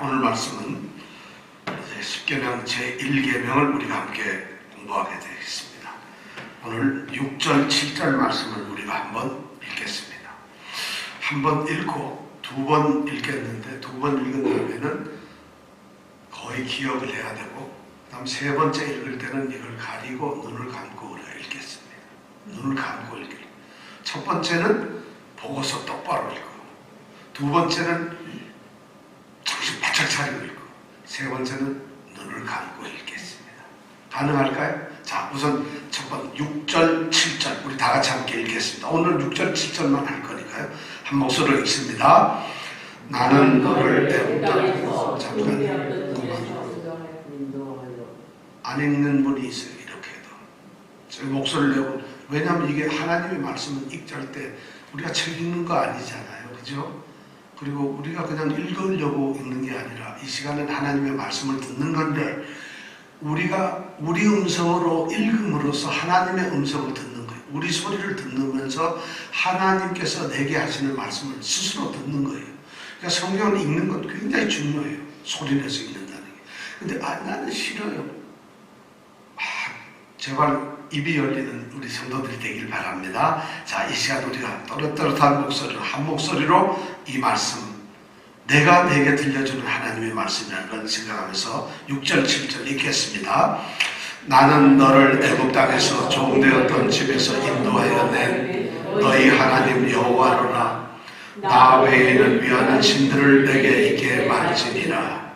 오늘 말씀은 십계명 제1계명을 우리가 함께 공부하게 되겠습니다. 오늘 6절, 7절 말씀을 우리가 한번 읽겠습니다. 한번 읽고 두 번 읽겠는데 두 번 읽은 다음에는 거의 기억을 해야 되고 그 다음 세 번째 읽을 때는 이걸 가리고 눈을 감고 우리가 읽겠습니다. 눈을 감고 읽을. 첫 번째는 보고서 똑바로 읽고 두 번째는 정신 바짝 차리고 읽고 세 번째는 눈을 감고 읽겠습니다. 가능할까요? 자, 우선 첫 번째 6절, 7절 우리 다 같이 함께 읽겠습니다. 오늘 6절, 7절만 할 거니까요. 한 목소리로 읽습니다. 나는 너를 애굽 땅에서 잠깐 안 읽는 분이 있어요. 이렇게도 저희 목소리를 내고, 왜냐하면 이게 하나님의 말씀은 읽을 때 우리가 책 읽는 거 아니잖아요. 그죠? 그리고 우리가 그냥 읽으려고 읽는 게 아니라 이 시간은 하나님의 말씀을 듣는 건데 우리가 우리 음성으로 읽음으로써 하나님의 음성을 듣는 거예요. 우리 소리를 듣으면서 하나님께서 내게 하시는 말씀을 스스로 듣는 거예요. 그러니까 성경을 읽는 건 굉장히 중요해요. 소리내서 읽는다는 게. 근데 나는 싫어요. 제발 입이 열리는 우리 성도들이 되길 바랍니다. 자, 이 시간 우리가 또렷또렷한 목소리로 한 목소리로 이 말씀, 내가 내게 들려주는 하나님의 말씀이라는 걸 생각하면서 6절, 7절 읽겠습니다. 나는 너를 애굽 땅에서 종되었던 집에서 인도하여 낸 너희 하나님 여호와로라. 나 외에는 위하는 신들을 내게 있게 말지니라.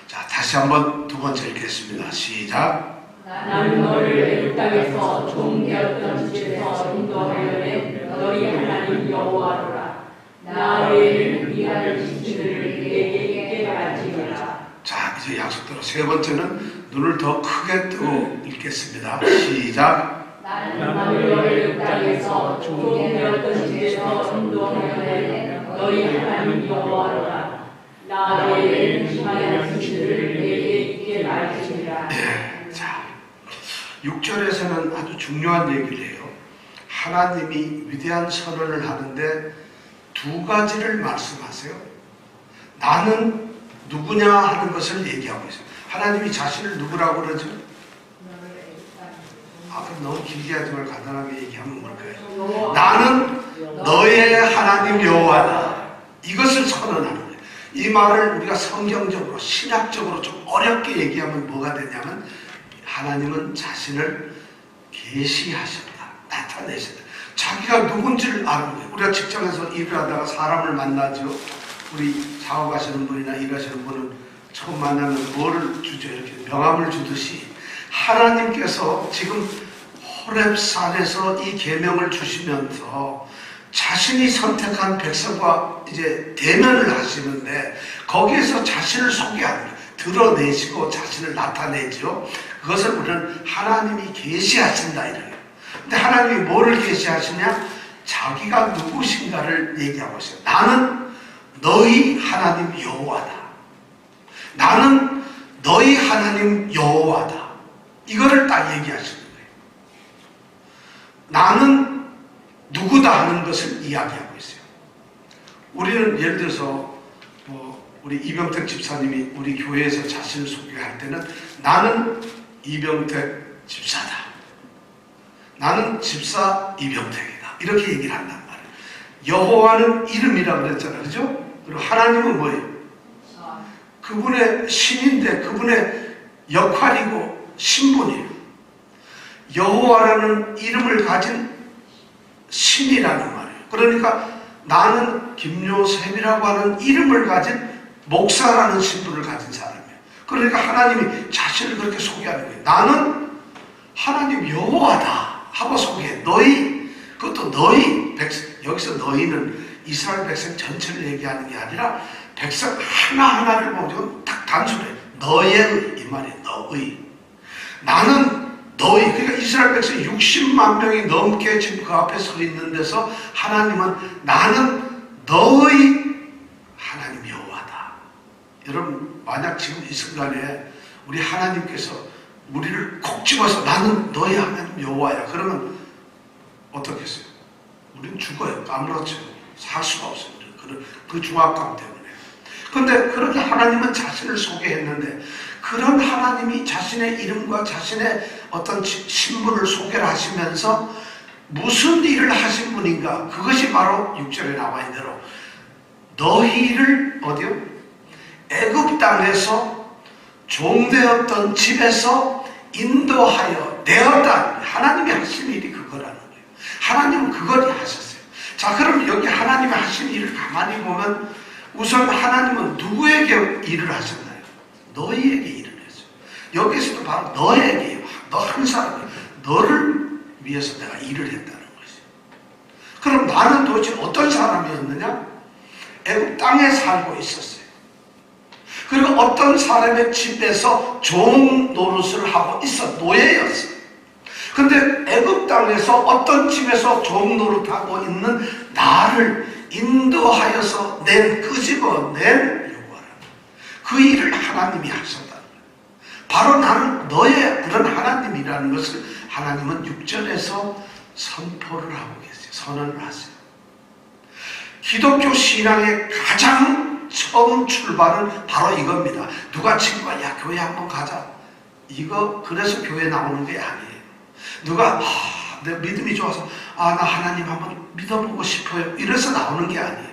자, 다시 한번 두 번째 읽겠습니다. 시작. 나는 너를 애굽 땅에서 종되었던 집에서 인도하여 낸 너희 하나님 여호와로라. 나 외에는 위하는 신들을 내게 있게 말지니라. 자, 이제 약속대로 세 번째는 눈을 더 크게 뜨고 읽겠습니다. 시작. 나는 너를 애굽 땅에서 종되었던 집에서 인도하여 낸 너희 하나님 여호와로라. 나 외에는 위하는 신들을 내게 있게 말지니라. 네, 자, 6절에서는 아주 중요한 얘기를 해요. 하나님이 위대한 선언을 하는데 두 가지를 말씀하세요. 나는 누구냐 하는 것을 얘기하고 있어요. 하나님이 자신을 누구라고 그러죠? 그럼 너무 길게 하지 말고 간단하게 얘기하면 뭘까요? 나는 너의 하나님 여호와다. 이것을 선언하는 거예요. 이 말을 우리가 성경적으로 신학적으로 좀 어렵게 얘기하면 뭐가 되냐면 하나님은 자신을 계시하셨다. 나타내셨다. 자기가 누군지를 아는 거예요. 우리가 직장에서 일을 하다가 사람을 만나죠. 우리 작업하시는 분이나 일하시는 분은 처음 만나면 뭐를 주죠? 이렇게 명함을 주듯이 하나님께서 지금 호렙산에서 이 계명을 주시면서 자신이 선택한 백성과 이제 대면을 하시는데 거기에서 자신을 소개하는 거예요. 드러내시고 자신을 나타내죠. 그것을 우리는 하나님이 계시하신다 이래요. 근데 하나님이 뭐를 계시하시냐? 자기가 누구신가를 얘기하고 있어요. 나는 너희 하나님 여호와다. 나는 너희 하나님 여호와다. 이거를 딱 얘기하시는 거예요. 나는 누구다 하는 것을 이야기하고 있어요. 우리는 예를 들어서 우리 이병택 집사님이 우리 교회에서 자신을 소개할 때는 나는 이병택 집사다. 나는 집사 이병택이다. 이렇게 얘기를 한단 말이에요. 여호와는 이름이라고 그랬잖아요. 그죠? 그리고 하나님은 뭐예요? 그분의 신인데 그분의 역할이고 신분이에요. 여호와라는 이름을 가진 신이라는 말이에요. 그러니까 나는 김요셉이라고 하는 이름을 가진 목사라는 신분을 가진 사람이에요. 그러니까 하나님이 자신을 그렇게 소개하는 거예요. 나는 하나님 여호와다 하고 소개해. 너희, 그것도 너희 백성, 여기서 너희는 이스라엘 백성 전체를 얘기하는 게 아니라 백성 하나하나를 보면 딱 단순해. 너의 이 말이에요. 너의. 나는 너희, 그러니까 이스라엘 백성 60만 명이 넘게 지금 그 앞에 서 있는 데서 하나님은 나는 너의 하나님 여호와다. 여러분, 만약 지금 이 순간에 우리 하나님께서 우리를 콕 집어서 나는 너의 하나님 여호와야. 그러면 어떻겠어요? 우리는 죽어요. 까무러쳐요. 살 수가 없어요. 그 중압감 때문에. 그런데 그렇게 하나님은 자신을 소개했는데 그런 하나님이 자신의 이름과 자신의 어떤 신분을 소개를 하시면서 무슨 일을 하신 분인가? 그것이 바로 6절에 나와 있는 대로 너희를 어디요? 애굽 땅에서 종되었던 집에서 인도하여 내었다. 하나님이 하신 일이 그거라는 거예요. 하나님은 그걸 하셨어요. 자, 그럼 여기 하나님이 하신 일을 가만히 보면 우선 하나님은 누구에게 일을 하셨나요? 너희에게 일을 했어요. 여기서도 바로 너에게요. 너 한 사람이 너를 위해서 내가 일을 했다는 것이죠. 그럼 나는 도대체 어떤 사람이었느냐? 애굽 땅에 살고 있었어요. 그리고 어떤 사람의 집에서 종 노릇을 하고 노예였어요. 근데 애굽 땅에서 어떤 집에서 종 노릇하고 있는 나를 인도하여서 끄집어낸 여호와라. 그 일을 하나님이 하셨다는 거예요. 바로 나는 너의 그런 하나님이라는 것을 하나님은 6절에서 선포를 하고 계세요. 선언을 하세요. 기독교 신앙의 가장 처음 출발은 바로 이겁니다. 누가 친구가 야 교회 한번 가자. 이거 그래서 교회 나오는 게 아니에요. 누가 내 믿음이 좋아서 나 하나님 한번 믿어보고 싶어요. 이래서 나오는 게 아니에요.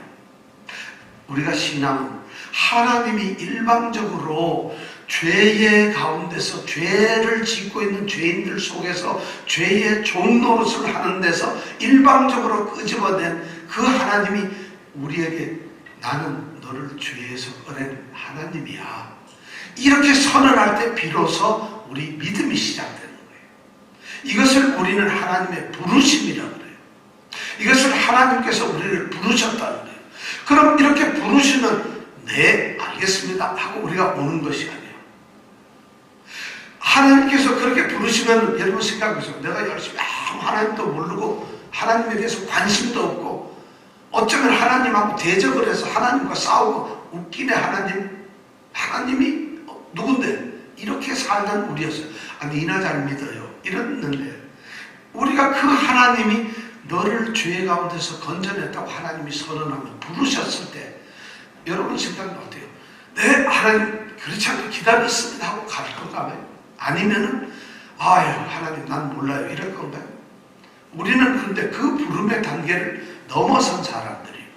우리가 신앙은 하나님이 일방적으로 죄의 가운데서 죄를 짓고 있는 죄인들 속에서 죄의 종노릇을 하는 데서 일방적으로 끄집어낸 그 하나님이 우리에게 나는 너를 죄에서 꺼낸 하나님이야. 이렇게 선언할 때 비로소 우리 믿음이 시작되는 거예요. 이것을 우리는 하나님의 부르심이라고 그래요. 이것을 하나님께서 우리를 부르셨다는 거예요. 그럼 이렇게 부르시면 네 알겠습니다 하고 우리가 오는 것이 아니에요. 하나님께서 그렇게 부르시면 여러분 생각해보세요. 내가 열심히 하나님도 모르고 하나님에 대해서 관심도 없고 어쩌면 하나님하고 대적을 해서 하나님과 싸우고 웃기네 하나님이 누군데 이렇게 살던 우리였어요. 니나 잘 믿어요 이랬는데 우리가 그 하나님이 너를 죄 가운데서 건져냈다고 하나님이 선언하면 부르셨을 때 여러분 생각은 어때요? 네 하나님 그렇지 않고 기다렸습니다 하고 갈 건가요? 아니면은 하나님 난 몰라요 이럴 건가요? 우리는 근데 그 부름의 단계를 넘어선 사람들이에요.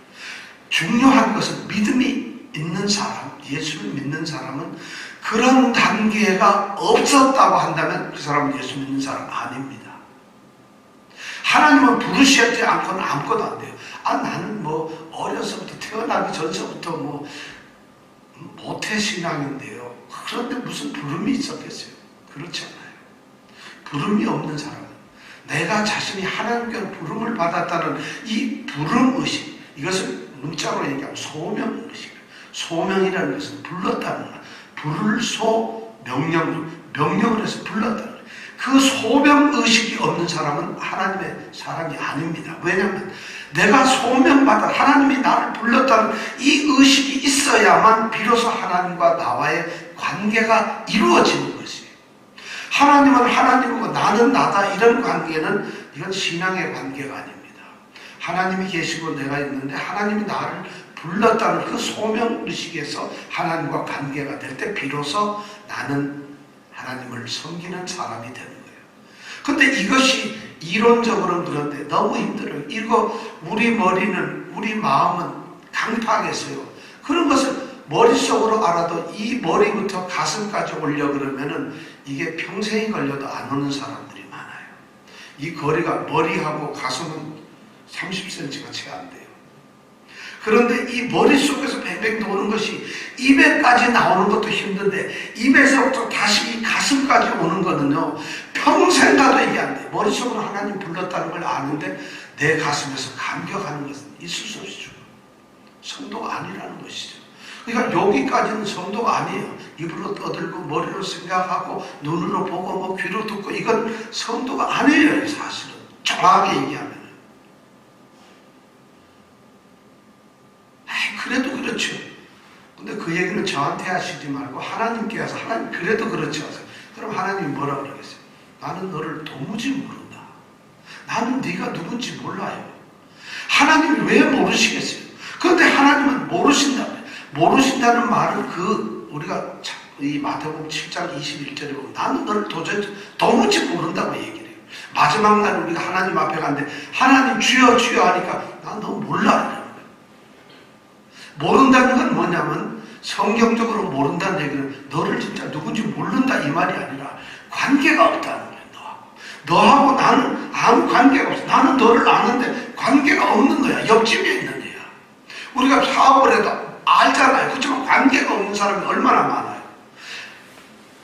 중요한 것은 믿음이 있는 사람, 예수를 믿는 사람은 그런 단계가 없었다고 한다면 그 사람은 예수 믿는 사람 아닙니다. 하나님은 부르시지 않고는 아무것도 안 돼요. 나는 어려서부터 태어나기 전서부터 모태신앙인데요. 그런데 무슨 부름이 있었겠어요? 그렇지 않아요. 부름이 없는 사람은 내가 자신이 하나님께 부름을 받았다는 이 부름의식, 이것을 문자로 얘기하면 소명의식이에요. 소명이라는 것은 불렀다는 거예요. 불소 명령을 해서 불렀다는 거예요. 그 소명의식이 없는 사람은 하나님의 사람이 아닙니다. 왜냐하면 내가 소명받아 하나님이 나를 불렀다는 이 의식이 있어야만 비로소 하나님과 나와의 관계가 이루어지는 것이에요. 하나님은 하나님이고 나는 나다 이런 관계는 이건 신앙의 관계가 아닙니다. 하나님이 계시고 내가 있는데 하나님이 나를 불렀다는 그 소명의식에서 하나님과 관계가 될 때 비로소 나는 하나님을 섬기는 사람이 되는 거예요. 근데 이것이 이론적으로는 그런데 너무 힘들어요. 이거 우리 머리는 우리 마음은 강팍해서요. 그런 것을 머릿속으로 알아도 이 머리부터 가슴까지 오려 그러면은 이게 평생이 걸려도 안 오는 사람들이 많아요. 이 거리가 머리하고 가슴은 30cm가 채 안 돼요. 그런데 이 머릿속에서 뱅뱅 도는 것이 입에까지 나오는 것도 힘든데 입에서부터 다시 이 가슴까지 오는 거는요 평생 가도 이게 안 돼요. 머릿속으로 하나님 불렀다는 걸 아는데 내 가슴에서 감격하는 것은 있을 수 없죠. 성도가 아니라는 것이죠. 그러니까 여기까지는 성도가 아니에요. 입으로 떠들고 머리로 생각하고 눈으로 보고 귀로 듣고 이건 성도가 아니에요. 사실은 정확하게 얘기하면. 그래도 그렇죠. 근데 그 얘기는 저한테 하시지 말고 하나님께 와서 하나님 그래도 그렇지 하세요. 그럼 하나님이 뭐라 그러겠어요? 나는 너를 도무지 모른다. 나는 네가 누군지 몰라요. 하나님이 왜 모르시겠어요? 그런데 하나님은 모르신다고요. 모르신다는 말은 우리가 이 마태복음 7장 21절에 보면 나는 너를 도무지 모른다고 얘기를 해요. 마지막 날 우리가 하나님 앞에 갔는데 하나님 주여 주여 하니까 난 너 몰라 이러는 거예요. 모른다는 건 뭐냐면 성경적으로 모른다는 얘기는 너를 진짜 누군지 모른다 이 말이 아니라 관계가 없다는 거예요. 너하고 나는 아무 관계가 없어. 나는 너를 아는데 관계가 없는 거야. 옆집에 있는 애야. 우리가 사업을 해도 알잖아요. 그렇지만 관계가 없는 사람이 얼마나 많아요.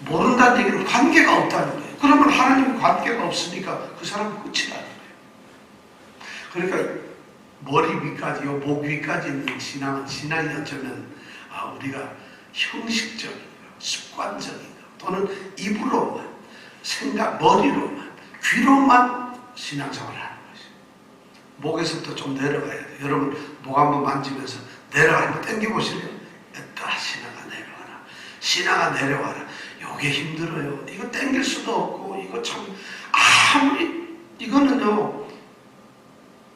모른다는 얘기는 관계가 없다는 거예요. 그러면 하나님과 관계가 없으니까 그 사람은 끝이라는 거예요. 그러니까 머리 위까지요, 목 위까지 있는 신앙이 어쩌면 우리가 형식적인 거, 습관적인 거, 또는 입으로만, 머리로만, 귀로만 신앙생활을 하는 것이에요. 목에서부터 좀 내려가야 돼요. 여러분 목 한번 만지면서 한번 당겨보실래요? 딱 신앙아 내려와라. 요게 힘들어요. 이거 당길 수도 없고 이거 참 아무리 이거는요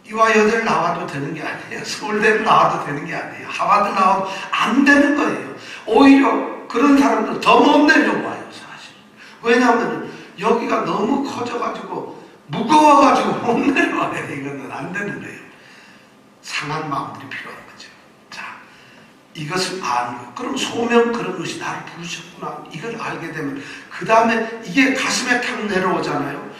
이화여대를 나와도 되는 게 아니에요. 서울대를 나와도 되는 게 아니에요. 하버드 나와도 안 되는 거예요. 오히려 그런 사람들 더 못 내려와요 사실. 왜냐하면 여기가 너무 커져가지고 무거워가지고 못 내려와요. 이거는 안 되는 거예요. 상한 마음들이 필요한 거죠. 자, 이것을 아는 거예요. 그럼 소명 그런 것이 나를 부르셨구나. 이걸 알게 되면 그 다음에 이게 가슴에 탁 내려오잖아요.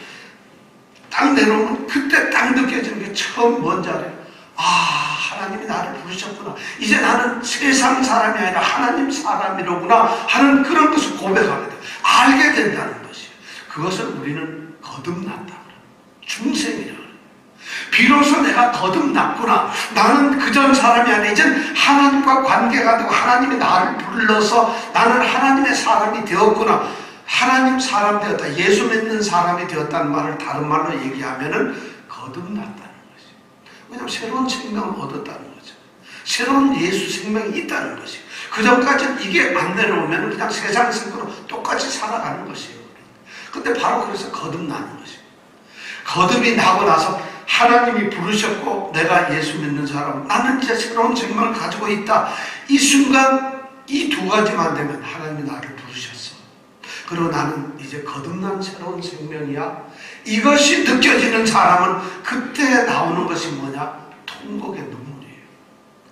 딱 내려오면 그때 딱 느껴지는 게 처음 뭔지 알아요? 하나님이 나를 부르셨구나. 이제 나는 세상 사람이 아니라 하나님 사람이로구나 하는 그런 것을 고백하게 돼요. 알게 된다는 것이에요. 그것을 우리는 거듭난다. 중생이라고. 비로소 내가 거듭났구나. 나는 그전 사람이 아니라 이젠 하나님과 관계가 되고 하나님이 나를 불러서 나는 하나님의 사람이 되었구나. 하나님 사람 되었다. 예수 믿는 사람이 되었다는 말을 다른 말로 얘기하면은 거듭났다는 것이에요. 왜냐하면 새로운 생명을 얻었다는 거죠. 새로운 예수 생명이 있다는 것이에요. 그 전까지는 이게 안 내려오면 그냥 세상 생각으로 똑같이 살아가는 것이에요. 근데 바로 그래서 거듭나는 것이에요. 거듭이 나고 나서 하나님이 부르셨고 내가 예수 믿는 사람, 나는 이제 새로운 생명을 가지고 있다. 이 순간 이 두 가지만 되면 하나님이 나를 부르셨어. 그리고 나는 이제 거듭난 새로운 생명이야. 이것이 느껴지는 사람은 그때 나오는 것이 뭐냐? 통곡의 눈물이에요.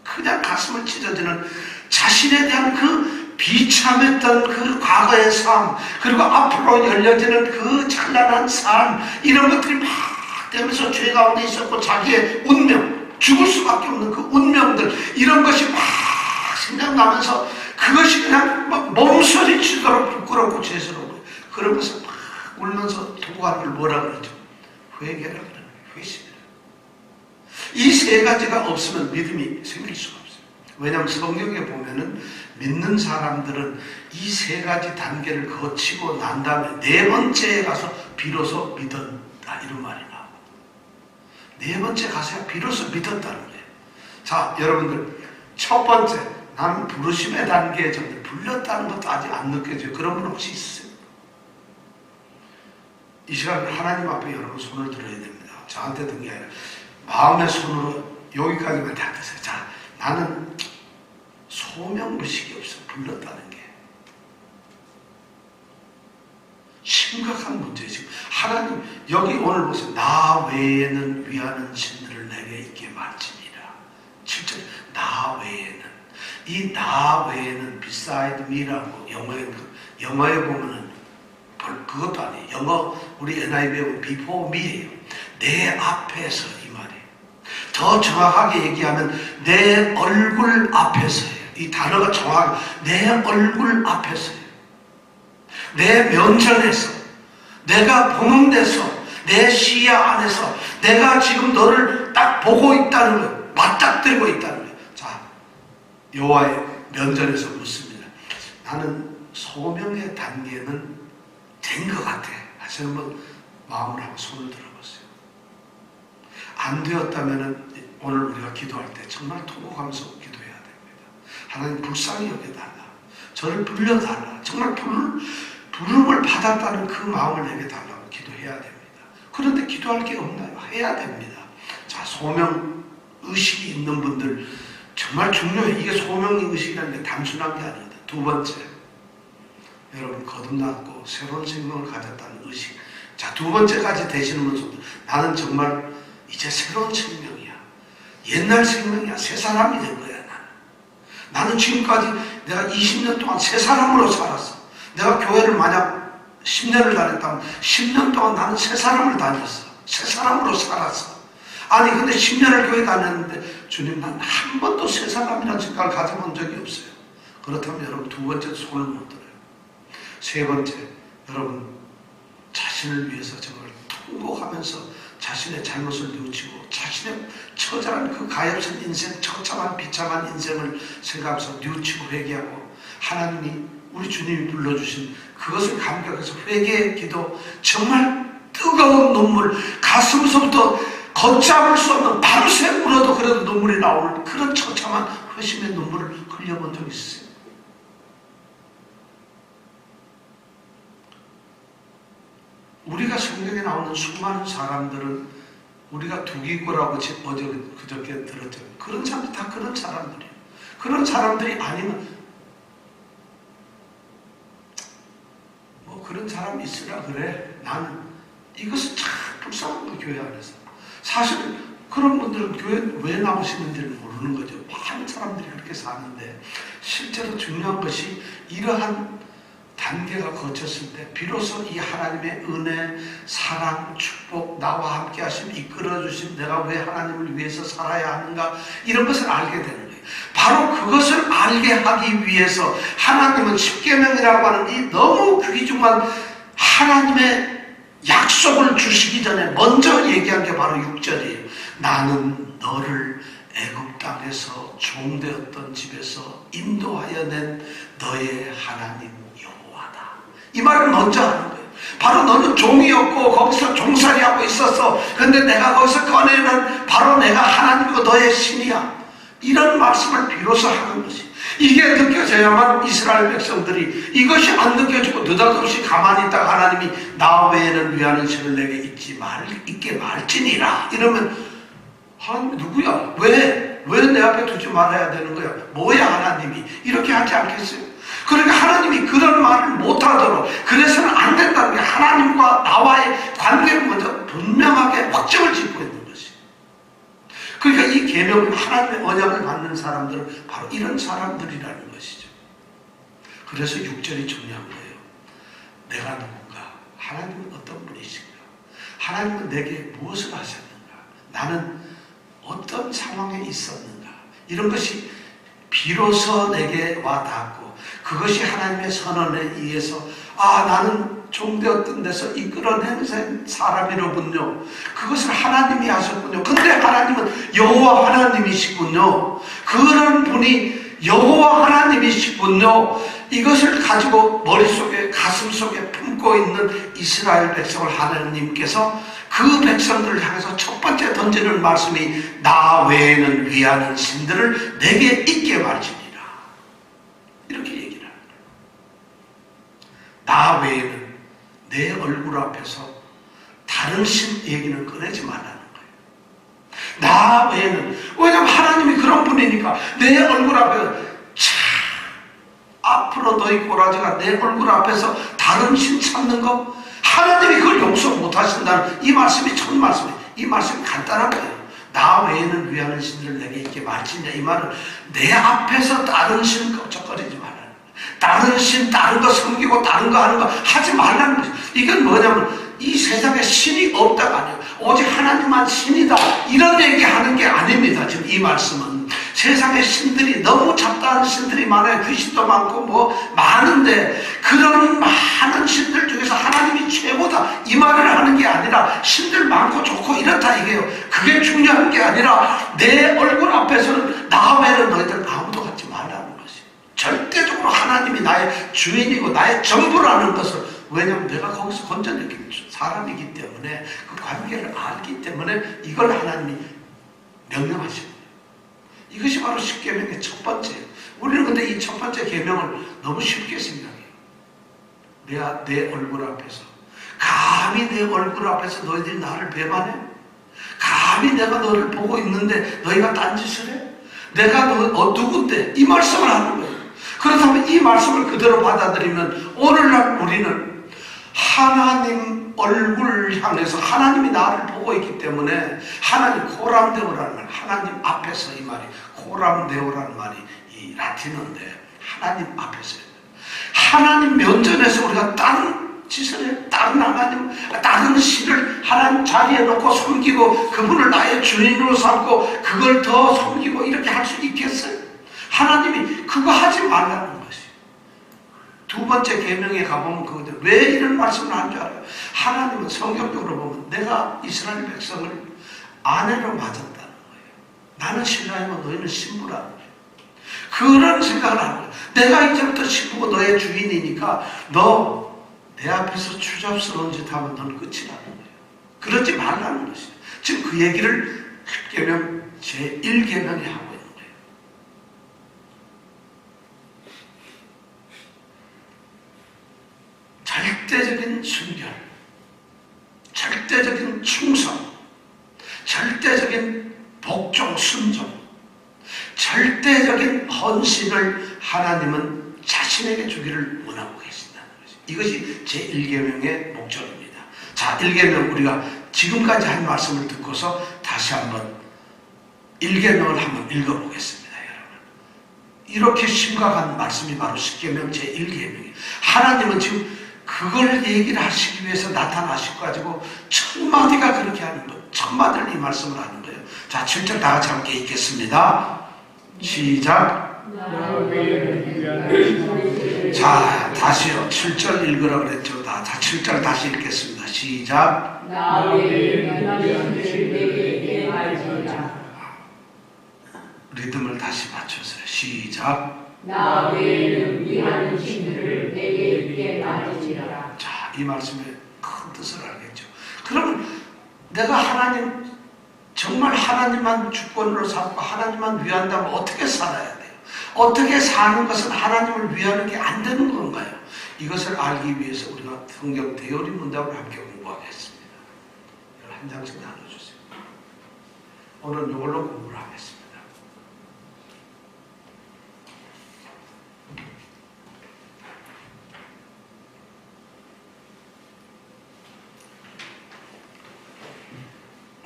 그냥 가슴을 찢어지는 자신에 대한 그 비참했던 그 과거의 삶, 그리고 앞으로 열려지는 그 찬란한 삶, 이런 것들이 막 되면서 죄 가운데 있었고 자기의 운명, 죽을 수밖에 없는 그 운명들, 이런 것이 막 생각나면서 그것이 그냥 막 몸소리 치도록 부끄럽고 죄스러워요. 그러면서 막 울면서 통곡하는 걸 뭐라 그러죠? 회개라 그러는 거예요. 회심이라. 이 세 가지가 없으면 믿음이 생길 수가 없어요. 왜냐하면 성경에 보면은 믿는 사람들은 이 세 가지 단계를 거치고 난 다음에 네 번째에 가서 비로소 믿었다 이런 말이 나와요. 네 번째 가서야 비로소 믿었다는 거예요. 자, 여러분들 첫 번째, 나는 부르심의 단계에 정도 불렸다는 것도 아직 안 느껴져요. 그런 분 혹시 있으세요? 이 시간에 하나님 앞에 여러분 손을 들어야 됩니다. 저한테 든 게 아니라 마음의 손으로 여기까지만 다 드세요. 자, 나는 소명의식이 없어. 불렀다는 게 심각한 문제예요. 지금 하나님 여기 오늘 보세요. 나 외에는 위하는 신들을 내게 있게 말지니라. 7절 나 외에는, 이 나 외에는 beside me라고 영어에 보면은 그것도 아니에요. 영어 우리 NIV에 보면 before me예요. 내 앞에서 이 말이에요. 더 정확하게 얘기하면 내 얼굴 앞에서예요. 이 단어가 정확하게 내 얼굴 앞에서예요. 내 면전에서, 내가 보는 데서, 내 시야 안에서 내가 지금 너를 딱 보고 있다는 거예요. 맞닥뜨리고 있다는 거예요. 자, 여호와의 면전에서 묻습니다. 나는 소명의 단계는 된 것 같아. 다시 한번 마음을 하고 손을 들어보세요. 안 되었다면 오늘 우리가 기도할 때 정말 통곡하면서 기도해야 됩니다. 하나님 불쌍히 여겨달라. 저를 불려달라. 정말 부름을 받았다는 그 마음을 내게 달라고 기도해야 됩니다. 그런데 기도할 게 없나요? 해야 됩니다. 자, 소명 의식이 있는 분들 정말 중요해. 이게 소명의식이라는 게 단순한 게 아니다. 두 번째, 여러분 거듭났고 새로운 생명을 가졌다는 의식. 자, 두 번째까지 되시면서도 나는 정말 이제 새로운 생명이야. 옛날 생명이야. 새 사람이 된 거야. 나는 지금까지 내가 20년 동안 새 사람으로 살았어. 내가 교회를 만약 10년을 다녔다면 10년 동안 나는 새 사람을 다녔어. 새 사람으로 살았어. 아니 근데 10년을 교회 다녔는데 주님 난 한 번도 새 사람이라는 생각을 가져본 적이 없어요. 그렇다면 여러분 두 번째 손을 못 들어요. 세 번째, 여러분 자신을 위해서 정말 통곡하면서 자신의 잘못을 뉘우치고 자신의 처절한 그 가엾은 인생, 처참한 비참한 인생을 생각하면서 뉘우치고 회개하고 하나님이 우리 주님이 불러주신 그것을 감격해서 회개의 기도, 정말 뜨거운 눈물, 가슴에서부터 걷잡을 수 없는 밤새 울어도 그래도 눈물이 나오는 그런 처참한 회심의 눈물을 흘려본 적이 있어요. 우리가 성경에 나오는 수많은 사람들은 우리가 두기고라고 그저께 들었죠. 그런 사람들 다 그런 사람들이에요. 그런 사람들이 아니면 뭐 그런 사람이 있으라 그래. 나는 이것은 참 불쌍한 거 교회 안에서. 사실 그런 분들은 교회 왜 나오시는지를 모르는 거죠. 많은 사람들이 그렇게 사는데 실제로 중요한 것이 이러한 단계가 거쳤을 때 비로소 이 하나님의 은혜, 사랑, 축복, 나와 함께 하심, 이끌어주심, 내가 왜 하나님을 위해서 살아야 하는가 이런 것을 알게 되는 거예요. 바로 그것을 알게 하기 위해서 하나님은 십계명이라고 하는 이 너무 귀중한 하나님의 약속을 주시기 전에 먼저 얘기한 게 바로 6절이에요. 나는 너를 애굽 땅에서 종되었던 집에서 인도하여 낸 너의 하나님 여호와다. 이 말을 먼저 하는 거예요. 바로 너는 종이었고 거기서 종살이하고 있었어. 그런데 내가 거기서 꺼내는 바로 내가 하나님이고 너의 신이야. 이런 말씀을 비로소 하는 것이. 이게 느껴져야만 이스라엘 백성들이, 이것이 안 느껴지고 느닷없이 가만히 있다가 하나님이 나 외에는 위하는 신을 내게 있게 말지니라 이러면 하나님 누구야? 왜 내 앞에 두지 말아야 되는 거야? 뭐야 하나님이? 이렇게 하지 않겠어요? 그러니까 하나님이 그런 말을 못하도록, 그래서는 안 된다는 게 하나님과 나와의 관계를 먼저 분명하게 확정을 짓고 있는 것이. 그러니까 이 계명은 하나님의 언약을 받는 사람들은 바로 이런 사람들이라는 것이죠. 그래서 6절이 중요한 거예요. 내가 누군가? 하나님은 어떤 분이신가? 하나님은 내게 무엇을 하셨는가? 나는 어떤 상황에 있었는가? 이런 것이 비로소 내게 와 닿고, 그것이 하나님의 선언에 의해서 나는 종되었던 데서 이끌어낸 사람이로군요. 그것을 하나님이 하셨군요. 근데 하나님은 여호와 하나님이시군요. 그런 분이 여호와 하나님이시군요. 이것을 가지고 머릿속에 가슴속에 품고 있는 이스라엘 백성을 하나님께서 그 백성들을 향해서 첫 번째 던지는 말씀이 나 외에는 위하는 신들을 내게 있게 말지니라. 이렇게 얘기를 합니다. 나 외에는 내 얼굴 앞에서 다른 신 얘기는 꺼내지 말라는 거예요. 나 외에는, 왜냐하면 하나님이 그런 분이니까 내 얼굴 앞에서 앞으로 너희 꼬라지가 내 얼굴 앞에서 다른 신 찾는 거, 하나님이 그걸 용서 못 하신다는 이 말씀이 첫 말씀이에요. 이 말씀이 간단한 거예요. 나 외에는 위하는 신들을 내게 있게 말지냐. 이 말은 내 앞에서 다른 신 껍적거리지 말라는 거예요. 다른 신, 다른 거 섬기고 다른 거 하는 거 하지 말라는 거죠. 이건 뭐냐면 이 세상에 신이 없다가 아니에요. 오직 하나님만 신이다. 이런 얘기하는 게 아닙니다. 지금 이 말씀은 세상에 신들이 너무 잡다한 신들이 많아요. 귀신도 많고 뭐 많은데 그런 많은 신들 중에서 하나님이 최고다 이 말을 하는 게 아니라 신들 많고 좋고 이렇다 이게요. 그게 중요한 게 아니라 내 얼굴 앞에서는 나 외에는 너희들 아무도 갖지 말라는 것이. 절대적으로 하나님이 나의 주인이고 나의 전부라는 것을, 왜냐하면 내가 거기서 건져냈기 사람이기 때문에 그 관계를 알기 때문에 이걸 하나님이 명령하십니다. 이것이 바로 십계명의 첫 번째예요. 우리는 근데 이 첫 번째 계명을 너무 쉽게 생각해요. 내 얼굴 앞에서, 감히 내 얼굴 앞에서 너희들이 나를 배반해? 감히 내가 너를 보고 있는데 너희가 딴짓을 해? 내가 누군데? 이 말씀을 하는 거예요. 그렇다면 이 말씀을 그대로 받아들이면 오늘날 우리는 하나님 얼굴 향해서 하나님이 나를 보고 있기 때문에 하나님 코람데오라는 말, 하나님 앞에서 이 말이 코람데오라는 말이 이 라틴어인데 하나님 앞에서 하나님 면전에서 우리가 다른 짓을 해, 다른 하나님, 다른 신을 하나님 자리에 놓고 섬기고 그분을 나의 주인으로 삼고 그걸 더 섬기고 이렇게 할 수 있겠어요? 하나님이 그거 하지 말라는 것이. 두 번째 계명에 가보면 그거죠. 왜 이런 말씀을 한 줄 알아요? 하나님은 성경적으로 보면 내가 이스라엘 백성을 아내로 맞았다는 거예요. 나는 신랑이고 너희는 신부라는 거예요. 그런 생각을 하는 거예요. 내가 이제부터 신부고 너의 주인이니까 너 내 앞에서 추잡스러운 짓 하면 넌 끝이라는 거예요. 그러지 말라는 것이에요. 지금 그 얘기를 10계명 제1계명에 하고 있는 거예요. 절대적인 순결, 절대적인 충성, 절대적인 복종, 순종, 절대적인 헌신을 하나님은 자신에게 주기를 원하고 계신다는 것입니다. 이것이 제1계명의 목적입니다. 자, 1계명 우리가 지금까지 한 말씀을 듣고서 다시 한번 1계명을 한번 읽어보겠습니다. 여러분, 이렇게 심각한 말씀이 바로 10계명 제1계명이에요. 하나님은 지금 그걸 얘기를 하시기 위해서 나타나시고 가지고 천마디가 그렇게 하는 거예요. 천마디를 이 말씀을 하는 거예요. 자, 7절 다 같이 함께 읽겠습니다. 시작. 자, 다시요. 7절 읽으라고 그랬죠. 다 7절 다시 읽겠습니다. 시작. 나 외에는 위하는 신을 내게 있게 말지니라. 리듬을 다시 맞춰서요. 시작. 나 외에는 위하는 신들을 내게 있게 말지니라. 자, 이 말씀의 큰 뜻을 알겠죠. 그러면 내가 하나님, 정말 하나님만 주권으로 삼고 하나님만 위한다면 어떻게 살아야 돼요? 어떻게 사는 것은 하나님을 위하는 게 안 되는 건가요? 이것을 알기 위해서 우리가 성경 대열이 문답을 함께 공부하겠습니다. 이걸 한 장씩 나눠주세요. 오늘 이걸로 공부를 하겠습니다.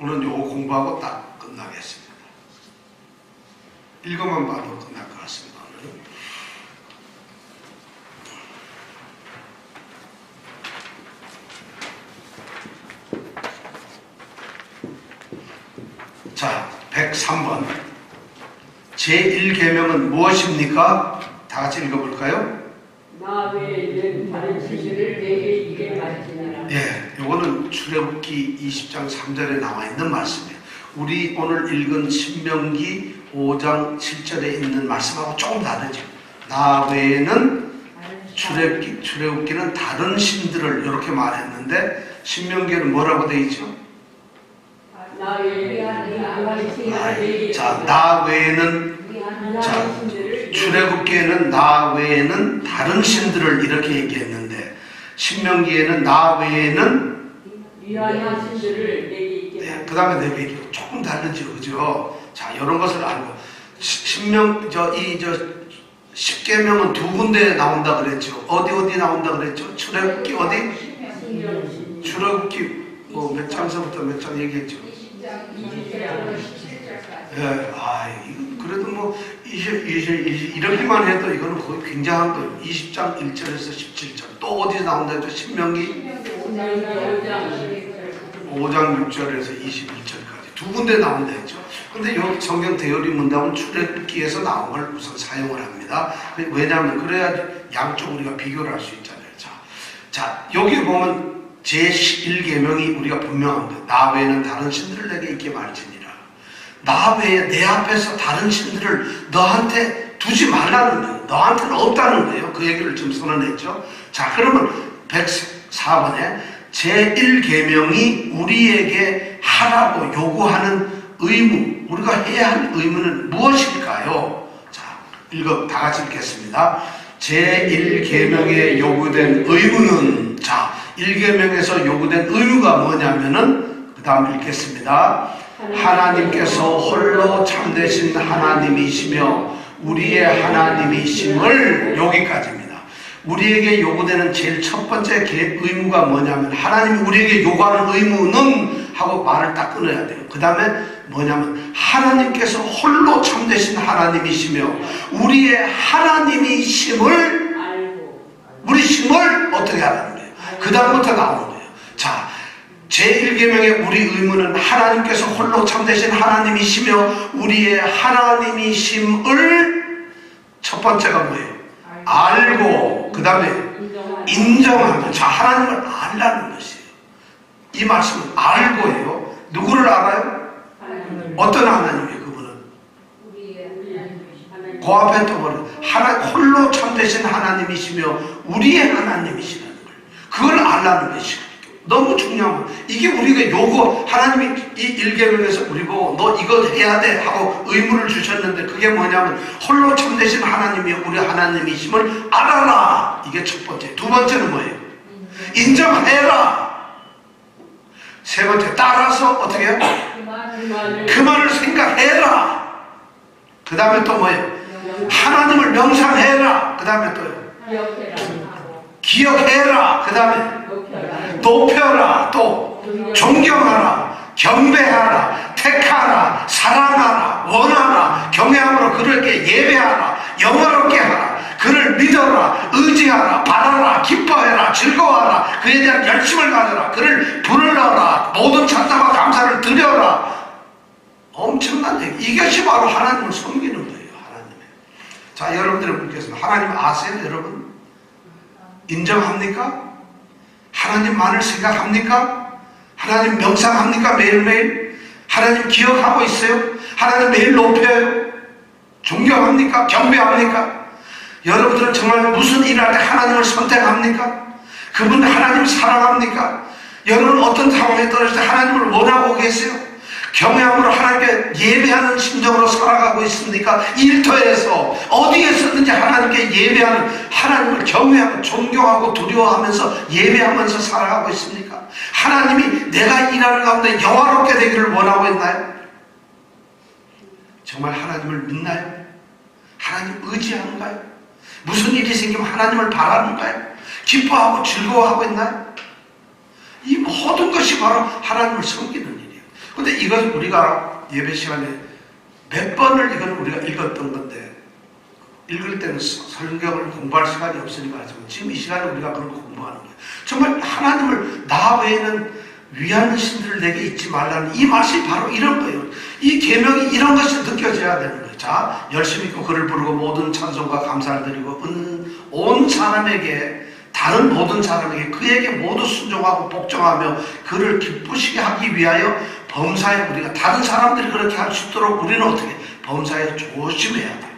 오늘 요거 공부하고 딱 끝나겠습니다. 읽어만 봐도 끝날 것 같습니다. 오늘은. 자, 103번 제1계명은 무엇입니까? 다 같이 읽어볼까요? 나 외에는 다른 신들을 내게 있게 말지니라. 예, 요거는 출애굽기 20장 3절에 나와 있는 말씀이에요. 우리 오늘 읽은 신명기 5장 7절에 있는 말씀하고 조금 다르죠. 나 외에는 출애굽기는 다른 신들을 이렇게 말했는데 신명기는 뭐라고 돼 있죠? 나 외에는 위하는 신들을 내게 자, 나 외에는 자, 출애굽기에는 나 외에는 다른 신들을 이렇게 얘기했는데 신명기에는 나 외에는 위하는 신들을 내게 있게 네, 그 다음에 내가 얘기가 조금 다르죠, 그죠? 자, 이런 것을 알고 이 10계명은 두 군데 나온다 그랬죠. 어디 나온다 그랬죠? 출애굽기 어디? 출애굽기 뭐 몇 장서부터 몇 장 얘기했죠? 예, 이거 그래도 뭐 20 이렇게만 해도 이거는 거의 굉장한 거예요. 20장 1절에서 17절 또 어디 나온다 했죠? 신명기 5장 6절에서 21절까지 두 군데 나온다 했죠. 근데 이 성경 대열이 문답은 출애굽기에서 나온 걸 우선 사용을 합니다. 왜냐하면 그래야 양쪽 우리가 비교를 할 수 있잖아요. 자, 여기 보면 제11계명이 우리가 분명한 거예요. 나 외에는 다른 신들을 내게 있게 말지니라. 나 외에 내 앞에서 다른 신들을 너한테 두지 말라는 거예요. 너한테는 없다는 거예요. 그 얘기를 좀 선언했죠. 자, 그러면 104번에 제1계명이 우리에게 하라고 요구하는 의무, 우리가 해야 할 의무는 무엇일까요? 자, 다 같이 읽겠습니다. 제1계명에 요구된 의무는, 자, 1계명에서 요구된 의무가 뭐냐면은 그 다음 읽겠습니다. 하나님께서 홀로 참되신 하나님이시며 우리의 하나님이심을, 여기까지입니다. 우리에게 요구되는 제일 첫 번째 의무가 뭐냐면, 하나님이 우리에게 요구하는 의무는 하고 말을 딱 끊어야 돼요. 그 다음에 뭐냐면, 하나님께서 홀로 참되신 하나님이시며 우리의 하나님이심을, 우리 심을 어떻게 하라는 거예요? 그 다음부터 나오는 거예요. 자, 제1계명의 우리 의무는 하나님께서 홀로 참되신 하나님이시며 우리의 하나님이심을, 첫 번째가 뭐예요? 알고, 그 다음에 인정하는. 자, 하나님을 알라는 것이에요. 이 말씀은 알고예요. 누구를 알아요? 어떤 하나님이에요? 그분은 그 앞에 또 뭐예요? 홀로 참되신 하나님이시며 우리의 하나님이시라는 걸, 그걸 알라는 것이에요. 너무 중요한 거예요. 이게 우리가 요구, 하나님이 이 1계명에서 우리 보고 너 이거 해야 돼 하고 의무를 주셨는데, 그게 뭐냐면 홀로 참되신 하나님이 우리 하나님이심을 알아라. 이게 첫 번째. 두 번째는 뭐예요? 인정해라. 세 번째, 따라서 어떻게 해요? 그 말을 생각해라. 그 다음에 또 뭐예요? 하나님을 명상해라. 그 다음에 또요? 기억해라. 그 다음에 높여라. 또 존경하라. 경배하라. 택하라. 사랑하라. 원하라. 경외함으로 그렇게 예배하라. 영화롭게 하라. 그를 믿어라. 의지하라. 바라라. 기뻐해라. 즐거워하라. 그에 대한 열심을 가져라. 그를 부르러라. 모든 찬사와 감사를 드려라. 엄청난 얘기. 이것이 바로 하나님을 섬기는 거예요. 하나님의. 자, 여러분들은 묻겠습니다. 하나님 아세요, 여러분? 인정합니까? 하나님만을 생각합니까? 하나님 명상합니까? 매일매일? 하나님 기억하고 있어요? 하나님 매일 높여요? 존경합니까? 경배합니까? 여러분들은 정말 무슨 일을 할 때 하나님을 선택합니까? 그분 하나님을 사랑합니까? 여러분 어떤 상황에 떨어질 때 하나님을 원하고 계세요? 경외함으로 하나님께 예배하는 심정으로 살아가고 있습니까? 일터에서 어디에서든지 하나님께 예배하는, 하나님을 경외하고 존경하고 두려워하면서 예배하면서 살아가고 있습니까? 하나님이 내가 일하는 가운데 영화롭게 되기를 원하고 있나요? 정말 하나님을 믿나요? 하나님 의지하는가요? 무슨 일이 생기면 하나님을 바라는가요? 기뻐하고 즐거워하고 있나요? 이 모든 것이 바로 하나님을 섬기는 일이에요. 근데 이건 우리가 예배 시간에 몇 번을 이건 우리가 읽었던 건데, 읽을 때는 성경을 공부할 시간이 없으니까 하지만 지금 이 시간에 우리가 그걸 공부하는 거예요. 정말 하나님을, 나 외에는 위하는 신들을 내게 잊지 말라는 이 말씀이 바로 이런 거예요. 이 계명이 이런 것이 느껴져야 되는 거예요. 자, 열심히 있고 그를 부르고 모든 찬송과 감사를 드리고 온 사람에게, 다른 모든 사람에게 그에게 모두 순종하고 복종하며 그를 기쁘시게 하기 위하여 범사에, 우리가 다른 사람들이 그렇게 할 수 있도록 우리는 어떻게 범사에 조심해야 돼.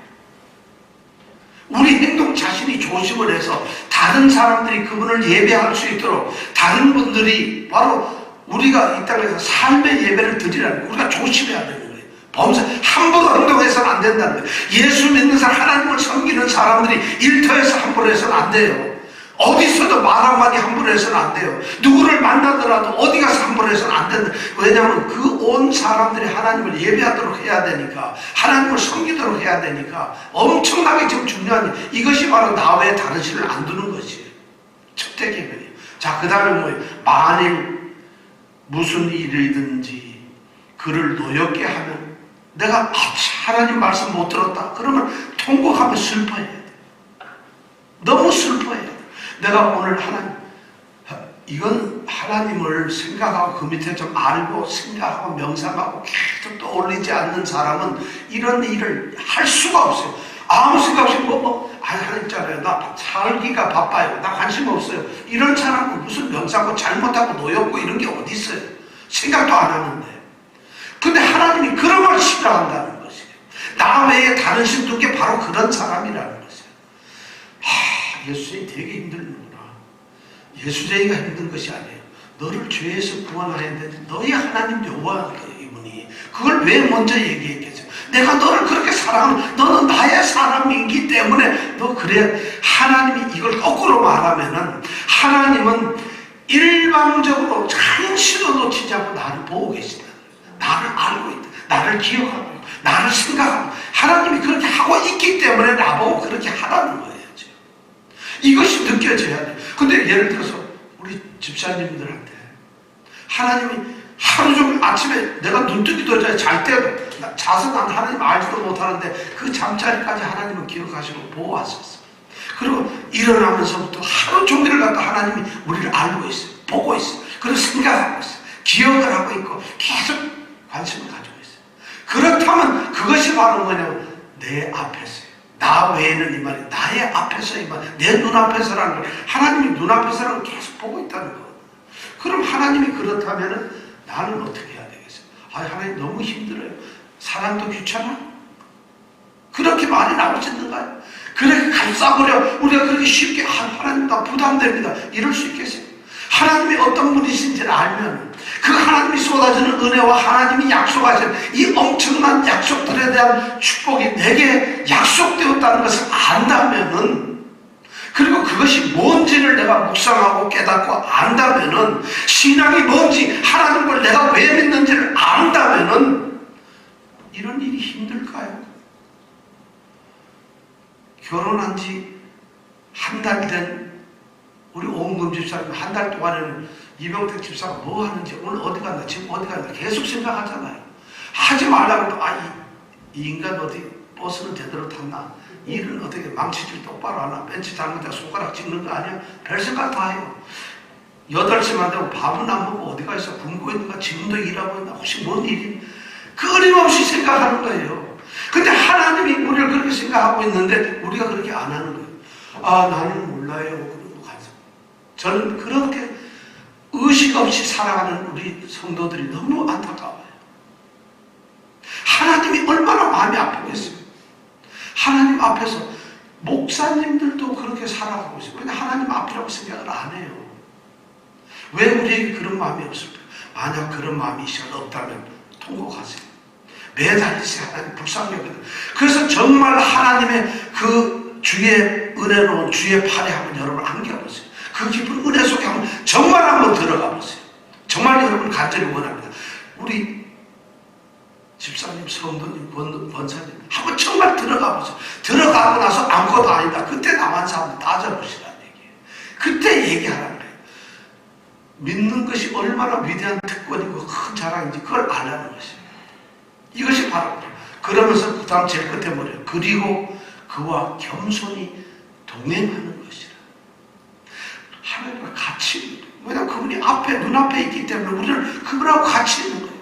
우리 행동 자신이 조심을 해서 다른 사람들이 그분을 예배할 수 있도록, 다른 분들이 바로 우리가 이 땅에서 삶의 예배를 드리라는 거예요. 우리가 조심해야 되는 거예요. 범사, 함부로 행동해서는 안 된다는 거예요. 예수 믿는 사람, 하나님을 섬기는 사람들이 일터에서 함부로 해서는 안 돼요. 어디서도 말 한마디 함부로 해서는 안 돼요. 누구를 만나더라도 어디 가서 함부로 해서는 안 된다. 왜냐하면 그 온 사람들이 하나님을 예배하도록 해야 되니까, 하나님을 섬기도록 해야 되니까 엄청나게 지금 중요한 일, 이것이 바로 나 외에 다른 신을 안 두는 것이에요. 첫째 계명이에요. 자, 그 다음에 뭐예요? 만일 무슨 일이든지 그를 노엽게 하면, 내가 하나님 말씀 못 들었다 그러면 통곡하며 슬퍼해야 돼. 너무 슬퍼해야 돼. 내가 오늘 이건 하나님을 생각하고 그 밑에 좀 알고 생각하고 명상하고 계속 떠올리지 않는 사람은 이런 일을 할 수가 없어요. 아무 생각 없이 하나님 있잖아요. 나 살기가 바빠요. 나 관심 없어요. 이런 사람은 무슨 명상하고 잘못하고 노엽고 이런 게 어디 있어요? 생각도 안 하는데. 근데 하나님이 그런 걸 싫어한다는 것이에요. 나 외에 다른 신 둔 게 바로 그런 사람이라는 것이에요. 예수님이 되게 힘들구나. 예수쟁이가 힘든 것이 아니에요. 너를 죄에서 구원해야 되는데 너희 하나님 여호와 이분이 그걸 왜 먼저 얘기했겠어요? 내가 너를 그렇게 사랑하면 너는 나의 사람이기 때문에 너 그래. 하나님이 이걸 거꾸로 말하면은, 하나님은 일방적으로 한 시도 놓치지 않고 나를 보고 계신다. 나를 알고 있다. 나를 기억하고 있고 나를 생각하고 하나님이 그렇게 하고 있기 때문에 나보고 그렇게 하라는 거예요. 지금. 이것이 느껴져야 돼요. 근데 예를 들어서 우리 집사님들한테 하나님이 하루 종일 아침에 내가 눈 뜨기도 전에 잘 때도 자서 난 하나님 알지도 못하는데 그 잠자리까지 하나님은 기억하시고 보호하셨어요. 그리고 일어나면서부터 하루 종일을 갖다 하나님이 우리를 알고 있어요. 보고 있어요. 그리고 생각하고 있어요. 기억을 하고 있고 계속 관심을 가지고 있어요. 그렇다면 그것이 바로 뭐냐면 내 앞에서요. 나 외에는 이 말이 나의 앞에서 이 말, 내 눈앞에서라는 걸 하나님이 눈앞에서라는 걸 계속 보고 있다는 거. 그럼 하나님이 그렇다면은 나는 어떻게 해야 되겠어요? 아, 하나님 너무 힘들어요. 사람도 귀찮아? 그렇게 말이 나올 수 있는가요? 그렇게 감싸버려 우리가 그렇게 쉽게 하나님 나 부담됩니다 이럴 수 있겠어요? 하나님이 어떤 분이신지를 알면 그 하나님이 쏟아지는 은혜와 하나님이 약속하신 이 엄청난 약속들에 대한 축복이 내게 약속되었다는 것을 안다면은, 그리고 그것이 뭔지를 내가 묵상하고 깨닫고 안다면은, 신앙이 뭔지 하나님을 내가 왜 믿는지를 안다면은 이런 일이 힘들까요? 결혼한 지 한 달이 된 우리 오은금 집사님, 한 달 동안에는 이병택 집사가 뭐 하는지, 오늘 어디 갔나, 지금 어디 갔나 계속 생각하잖아요. 하지 말라고 해도 이 인간 어디 버스는 제대로 탔나, 일은 어떻게 망치질 똑바로 하나, 벤치 잘못해 손가락 찍는 거 아니야? 별 생각 다 해요. 8시만 되면 밥은 안 먹고 어디 가 있어? 굶고 있는가? 지금도 일하고 있나? 혹시 뭔 일이? 끊임없이 생각하는 거예요. 근데 하나님이 우리를 그렇게 생각하고 있는데 우리가 그렇게 안 하는 거예요. 아, 나는 몰라요. 그러고 가서. 저는 그렇게 의식 없이 살아가는 우리 성도들이 너무 안타까워요. 하나님이 얼마나 마음이 아프겠어요. 하나님 앞에서 목사님들도 그렇게 살아가고 있어요. 근데 하나님 앞이라고 생각을 안 해요. 왜 우리에게 그런 마음이 없을까요? 만약 그런 마음이 이 시간 없다면 통곡하세요. 매달리세요. 하나님 불쌍하거든. 그래서 정말 하나님의 그 주의 은혜로운 주의 팔에 한번 여러분 안겨보세요. 그 깊은 은혜 속에 한번 정말 한번 들어가 보세요. 정말 여러분 간절히 원합니다. 우리 집사님, 성도님, 권사님 한번 정말 들어가 보세요. 들어가고 나서 아무것도 아니다. 그때 남한사 한번 따져보시라는 얘기예요. 그때 얘기하라는 거예요. 믿는 것이 얼마나 위대한 특권이고 큰 자랑인지 그걸 알라는 것입니다. 이것이 바로 그러면서 그 다음 제일 끝에 뭐래요? 그리고 그와 겸손히 동행하는 것이라. 하나님과 같이, 왜냐하면 그분이 앞에 눈앞에 있기 때문에 우리는 그분하고 같이 있는 거예요.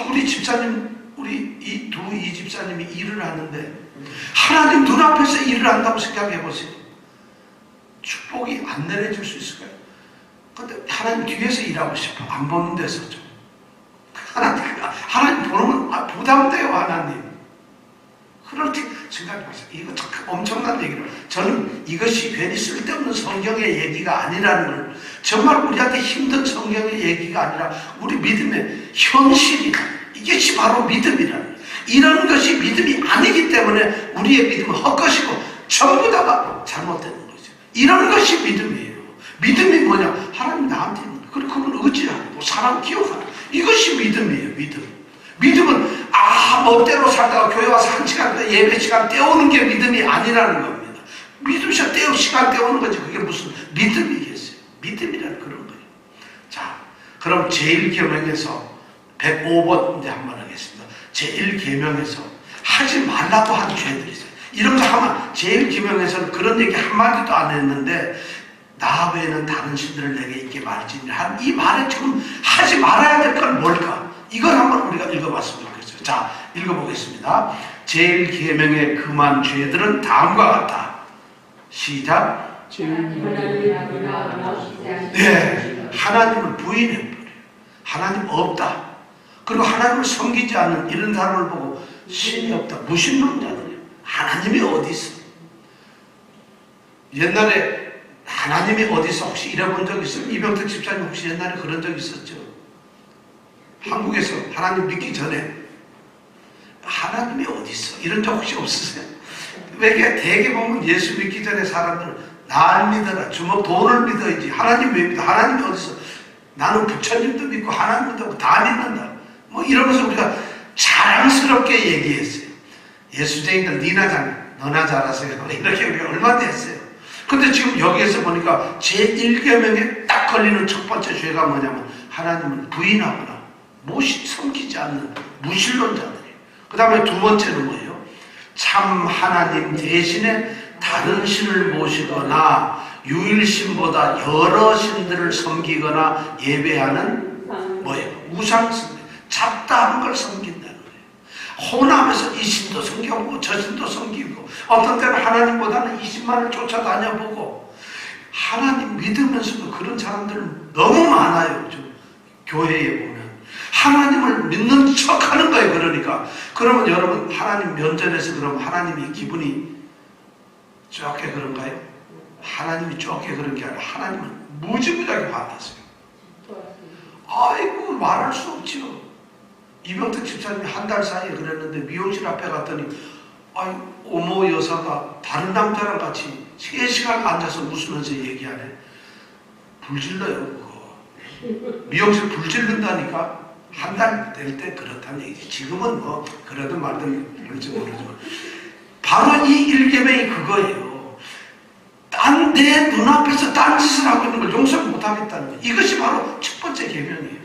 우리 집사님, 우리 이 집사님이 일을 하는데 하나님 눈앞에서 일을 한다고 생각해 보세요. 축복이 안 내려질 수 있을까요? 근데 하나님 뒤에서 일하고 싶어. 안 보는 데서 좀. 하나님 보는 건 부담돼요, 하나님. 그렇게 생각해보세요. 이거 엄청난 얘기를. 저는 이것이 괜히 쓸데없는 성경의 얘기가 아니라는 걸, 정말 우리한테 힘든 성경의 얘기가 아니라 우리 믿음의 현실이다. 이것이 바로 믿음이라는 거예요. 이런 것이 믿음이 아니기 때문에 우리의 믿음은 헛것이고 전부 다가 잘못되는 거죠. 이런 것이 믿음이에요. 믿음이 뭐냐? 하나님 나한테 있는 거예요. 그리고 그분 의지하고 사람 기억하고, 이것이 믿음이에요. 믿음은 멋대로 살다가 교회 와서 1시간 예배 시간 때우는 게 믿음이 아니라는 겁니다. 믿음 시간 때우는 거지 그게 무슨 믿음이겠어요. 믿음이라는 그런 거예요. 자, 그럼 제1계명에서 105번 이제 한번 하겠습니다. 제1계명에서 하지 말라고 한 죄들이 있어요. 이러면서 하면 제1계명에서는 그런 얘기 한마디도 안 했는데 나 외에는 다른 신들을 내게 있게 말지니 한 이 말에 지금 하지 말아야 될 건 뭘까? 이걸 한번 우리가 읽어봤으면 좋겠어요. 자, 읽어보겠습니다. 제1계명의 금한 죄들은 다음과 같다. 시작. 네, 하나님을 부인해버려요. 하나님 없다. 그리고 하나님을 섬기지 않는 이런 사람을 보고 신이 없다. 무신론자들이에요. 하나님이 어디 있어? 옛날에 하나님이 어디 있어? 혹시 이래본 적 있어요? 이병택 집사님 혹시 옛날에 그런 적 있었죠? 한국에서 하나님 믿기 전에 하나님이 어디 있어? 이런 적 혹시 없으세요? 왜 대개 보면 예수 믿기 전에 사람들은 날 믿어라, 주먹 돈을 믿어야지, 하나님 왜 믿어? 하나님이 어디 있어? 나는 부처님도 믿고 하나님도 믿고 다 믿는다. 뭐 이러면서 우리가 자랑스럽게 얘기했어요. 예수쟁이들 너나 잘하세요. 이렇게 우리가 얼마나 했어요. 근데 지금 여기에서 보니까 제1계명에 딱 걸리는 첫 번째 죄가 뭐냐면 하나님을 부인하거나 섬기지 않는 무신론자들이에요. 그 다음에 두 번째는 뭐예요? 참 하나님 대신에 다른 신을 모시거나 유일신보다 여러 신들을 섬기거나 예배하는 뭐예요? 우상숭배, 잡다한 걸 섬긴다는 거예요. 호남에서 이 신도 섬겨보고 저 신도 섬기고 어떤 때는 하나님보다는 20만을 쫓아다녀보고 하나님 믿으면서도 그런 사람들 너무 많아요. 좀 교회에 보면 하나님을 믿는 척하는 거예요. 그러면 여러분 하나님 면전에서 그럼 하나님이 기분이 좋게 그런가요? 하나님이 좋게 그런 게 아니라 하나님은 무지무지하게 받았어요. 아이고 말할 수 없죠. 이병택 집사님이 한 달 사이에 그랬는데 미용실 앞에 갔더니 어머 여사가 다른 남자랑 같이 3시간 앉아서 웃으면서 얘기하네. 불질러요 그거. 미용실 불질른다니까. 한 달 될 때 그렇다는 얘기지. 지금은 뭐 그러든 말든 그럴지 모르지만 바로 이 1계명이 그거예요. 내 눈앞에서 딴짓을 하고 있는 걸 용서 못하겠다는 거예요. 이것이 바로 첫 번째 계명이에요.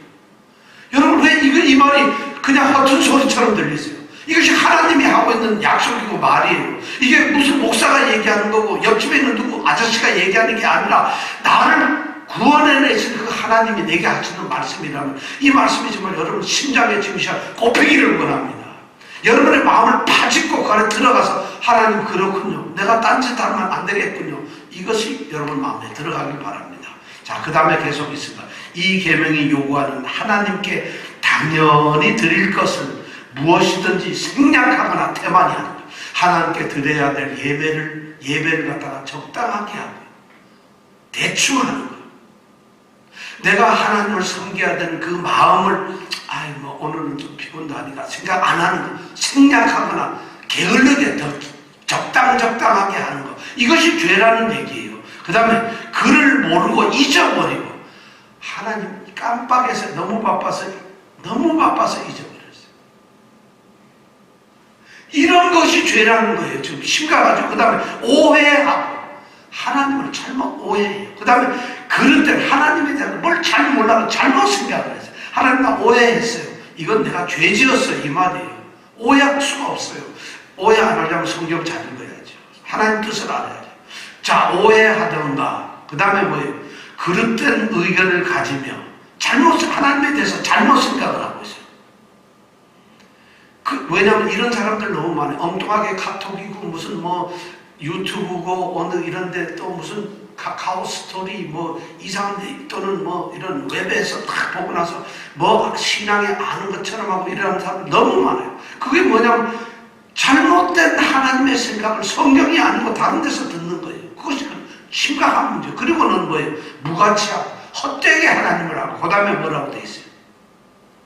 여러분 왜 이 말이 그냥 허튼 소리처럼 들리세요? 이것이 하나님이 하고 있는 약속이고 말이에요. 이게 무슨 목사가 얘기하는 거고 옆집에 있는 누구 아저씨가 얘기하는 게 아니라 나를 구원해내신 그 하나님이 내게 하시는 말씀이라면 이 말씀이 정말 여러분 심장에 지금 꼽히기를 원합니다. 여러분의 마음을 파짓고 그 안에 들어가서 하나님 그렇군요. 내가 딴짓하면 안 되겠군요. 이것이 여러분 마음에 들어가길 바랍니다. 자, 그 다음에 계속 있습니다. 이 계명이 요구하는 하나님께 당연히 드릴 것을 무엇이든지 생략하거나 태만히 하는 것. 하나님께 드려야 될 예배를 갖다가 적당하게 하고 대충 하는 것. 내가 하나님을 섬겨야 되는 그 마음을 오늘은 좀 피곤도 하니까 생각 안 하는 것. 생략하거나 게을르게 적당하게 하는 것. 이것이 죄라는 얘기예요. 그 다음에 그를 모르고 잊어버리고 하나님 깜빡해서 너무 바빠서 잊어버렸어요. 이런 것이 죄라는 거예요. 지금 심각하죠. 그 다음에 오해하고 하나님을 잘못 오해해요. 그 다음에 그럴 땐 하나님에 대한 뭘 잘 몰라서 잘못 생각을 했어요. 하나님 나 오해했어요. 이건 내가 죄 지었어요. 이 말이에요. 오해할 수가 없어요. 오해 안 하려면 성경 잘 읽어야죠. 하나님 뜻을 알아야죠. 자, 오해하던가 그 다음에 뭐예요? 그릇된 의견을 가지며 하나님에 대해서 잘못 생각을 하고 있어요. 왜냐하면 이런 사람들 너무 많아요. 엉뚱하게 카톡이고 무슨 유튜브고 어느 이런데 또 무슨 카카오 스토리 이상한데 또는 이런 웹에서 딱 보고 나서 신앙에 아는 것처럼 하고 이러는 사람 너무 많아요. 그게 뭐냐면 잘못된 하나님의 생각을 성경이 아니고 다른 데서 듣는 거예요. 그것이 심각한 문제. 그리고는 뭐예요? 무가치하고 헛되게 하나님을 하고 그 다음에 뭐라고 돼 있어요?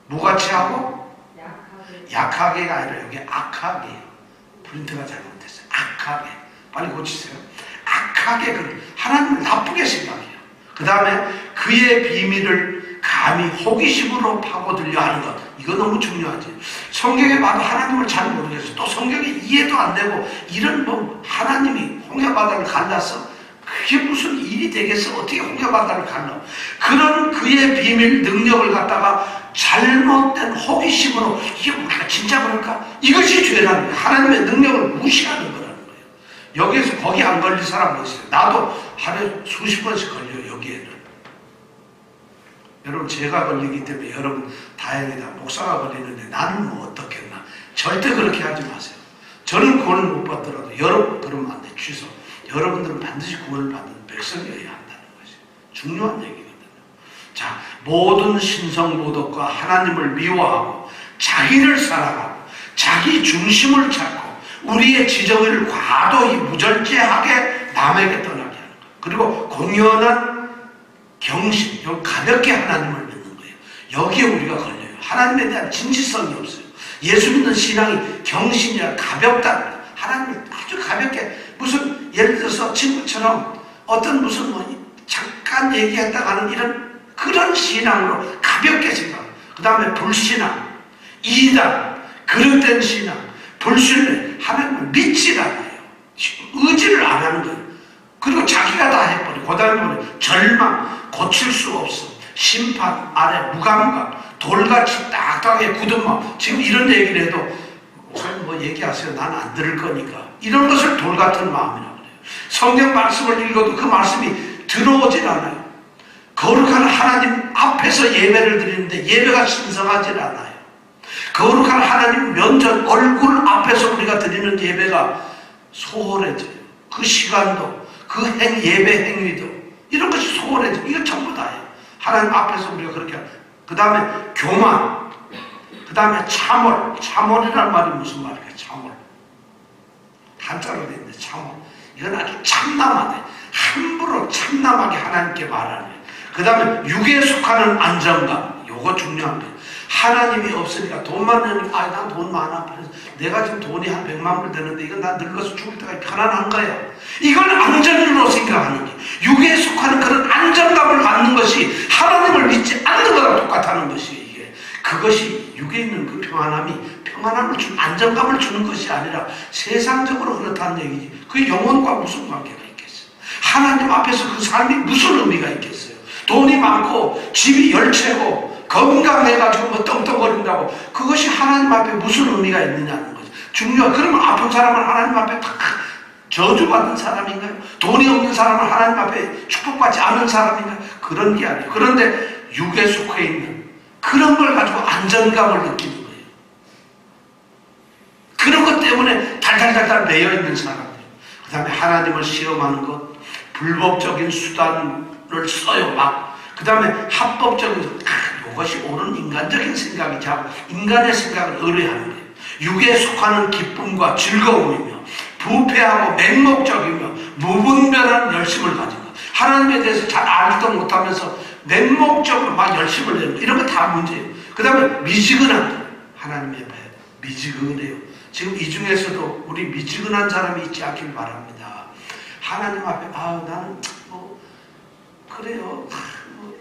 무가치하고 약하게가 아니라 여기 악하게요. 프린트가 잘못됐어요. 악하게. 빨리 고치세요. 악하게 하나님을 나쁘게 생각해요. 그 다음에 그의 비밀을 감히 호기심으로 파고들려 하는 것. 이거 너무 중요하지. 성경에 봐도 하나님을 잘 모르겠어요. 또 성경에 이해도 안 되고 이런 하나님이 홍해바다를 갈라서 그게 무슨 일이 되겠어? 어떻게 홍해바다를 갈라? 그런 그의 비밀 능력을 갖다가 잘못된 호기심으로 이게 우리가 진짜 그럴까? 이것이 죄라는 거예요. 하나님의 능력을 무시하는 거라는 거예요. 여기에서 거기 안 걸릴 사람도 있어요. 나도 하루에 수십 번씩 걸려요. 여기에는. 여러분 제가 걸리기 때문에 여러분 다행이다. 목사가 걸리는데 나는 어떻겠나. 절대 그렇게 하지 마세요. 저는 구원을 못 받더라도 여러분 그러면 안 돼. 취소. 여러분들은 반드시 구원을 받는 백성이어야 한다는 것이 중요한 얘기거든요. 자, 모든 신성모독과 하나님을 미워하고 자기를 사랑하고 자기 중심을 찾고 우리의 지정의를 과도히 무절제하게 남에게 떠나게 하는 것. 그리고 공연한 경신, 가볍게 하나님을 믿는 거예요. 여기에 우리가 걸려요. 하나님에 대한 진지성이 없어요. 예수 믿는 신앙이 경신이라 가볍다. 하나님을 아주 가볍게 무슨 예를 들어서 친구처럼 어떤 무슨 잠깐 얘기했다 가는 이런 그런 신앙으로 가볍게 생각. 그 다음에 불신앙, 이단, 그릇된 신앙, 불신뢰, 하나님을 믿지 않아요. 의지를 안 하는 거예요. 그리고 자기가 다 해버리고, 그 다음에 절망, 고칠 수 없어, 심판 아래 무감각, 돌같이 딱딱하게 굳은 마음. 지금 이런 얘기를 해도 뭐 얘기하세요. 나는 안 들을 거니까. 이런 것을 돌 같은 마음이라고 그래요. 성경 말씀을 읽어도 그 말씀이 들어오질 않아요. 거룩한 하나님 앞에서 예배를 드리는데 예배가 신성하질 않아요. 거룩한 하나님 면전 얼굴 앞에서 우리가 드리는 예배가 소홀해져요. 그 시간도, 그 예배 행위도, 이런 것이 소홀해져요. 이거 전부 다예요. 하나님 앞에서 우리가 그렇게 하는. 그 다음에 교만, 그 다음에 참을. 참을이란 말이 무슨 말일까요? 참을. 한자로 되어 있는데 참을. 이건 아주 참남하네. 함부로 참남하게 하나님께 말하는 거예요. 그 다음에 육에 속하는 안정감. 요거 중요한 거예요. 하나님이 없으니까 돈만 내니까 난 돈 많아. 그래서 내가 지금 돈이 한 100만 불 되는데 이건 나 늙어서 죽을 때까지 편안한 거야. 이걸 안정으로 생각하는 게, 육에 속하는 그런 안정감을 갖는 것이 하나님을 믿지 않는 거랑 똑같다는 것이에요. 이게 그것이 육에 있는 그 평안함이 평안함을 주는, 안정감을 주는 것이 아니라 세상적으로 그렇다는 얘기지. 그 영혼과 무슨 관계가 있겠어요? 하나님 앞에서 그 삶이 무슨 의미가 있겠어요? 돈이 많고 집이 10채고 건강해가지고 뭐 떵떵거린다고 그것이 하나님 앞에 무슨 의미가 있느냐는 거죠. 중요한. 그러면 아픈 사람은 하나님 앞에 다 저주받은 사람인가요? 돈이 없는 사람은 하나님 앞에 축복받지 않은 사람인가요? 그런 게 아니에요. 그런데 육에 속해 있는 그런 걸 가지고 안정감을 느끼는 거예요. 그런 것 때문에 달달달달 매여있는 사람들. 그 다음에 하나님을 시험하는 것, 불법적인 수단을 써요. 막. 그 다음에 합법적인, 이것이 옳은 인간적인 생각이지 않고 인간의 생각을 의뢰하는 거예요. 육에 속하는 기쁨과 즐거움이며 부패하고 맹목적이며 무분별한 열심을 가진 것. 하나님에 대해서 잘 알지도 못하면서 맹목적으로 막 열심을 내는 것. 이런 거 다 문제예요. 그 다음에 미지근한 것. 하나님의 배 미지근해요. 지금 이 중에서도 우리 미지근한 사람이 있지 않길 바랍니다. 하나님 앞에 나는 뭐 그래요.